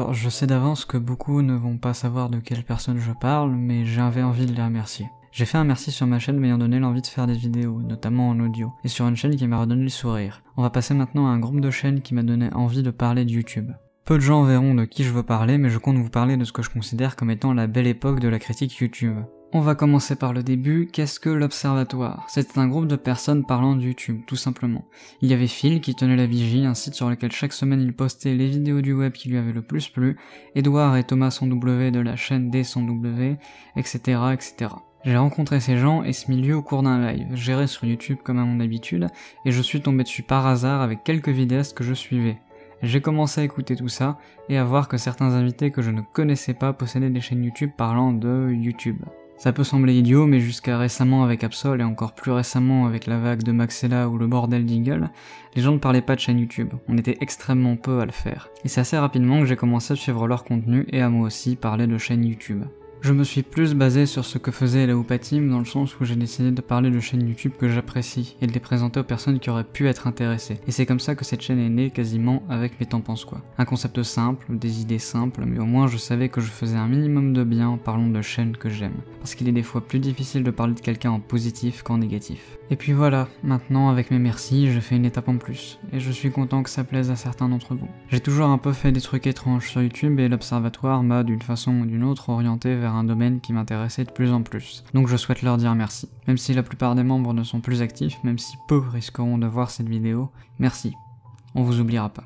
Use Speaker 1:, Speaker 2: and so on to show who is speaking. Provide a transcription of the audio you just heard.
Speaker 1: Alors, je sais d'avance que beaucoup ne vont pas savoir de quelle personne je parle, mais j'avais envie de les remercier. J'ai fait un merci sur ma chaîne m'ayant donné l'envie de faire des vidéos, notamment en audio, et sur une chaîne qui m'a redonné le sourire. On va passer maintenant à un groupe de chaînes qui m'a donné envie de parler de YouTube. Peu de gens verront de qui je veux parler, mais je compte vous parler de ce que je considère comme étant la belle époque de la critique YouTube. On va commencer par le début. Qu'est-ce que l'Observatoire? C'était un groupe de personnes parlant de YouTube, tout simplement. Il y avait Phil qui tenait la vigie, un site sur lequel chaque semaine il postait les vidéos du web qui lui avaient le plus plu, Edouard et Thomas sans W de la chaîne D sans W, etc., etc. J'ai rencontré ces gens et ce milieu au cours d'un live, géré sur YouTube comme à mon habitude, et je suis tombé dessus par hasard avec quelques vidéastes que je suivais. J'ai commencé à écouter tout ça, et à voir que certains invités que je ne connaissais pas possédaient des chaînes YouTube parlant de YouTube. Ça peut sembler idiot, mais jusqu'à récemment avec Absol et encore plus récemment avec la vague de Maxella ou le bordel d'Eagle, les gens ne parlaient pas de chaîne YouTube, on était extrêmement peu à le faire. Et c'est assez rapidement que j'ai commencé à suivre leur contenu et à moi aussi parler de chaîne YouTube. Je me suis plus basé sur ce que faisait la Hoopa Team dans le sens où j'ai décidé de parler de chaînes YouTube que j'apprécie et de les présenter aux personnes qui auraient pu être intéressées. Et c'est comme ça que cette chaîne est née quasiment avec Mais t'en penses quoi. Un concept simple, des idées simples, mais au moins je savais que je faisais un minimum de bien en parlant de chaînes que j'aime. Parce qu'il est des fois plus difficile de parler de quelqu'un en positif qu'en négatif. Et puis voilà, maintenant avec mes merci, je fais une étape en plus. Et je suis content que ça plaise à certains d'entre vous. J'ai toujours un peu fait des trucs étranges sur YouTube et l'Observatoire m'a d'une façon ou d'une autre orienté vers un domaine qui m'intéressait de plus en plus. Donc je souhaite leur dire merci. Même si la plupart des membres ne sont plus actifs, même si peu risqueront de voir cette vidéo, merci. On vous oubliera pas.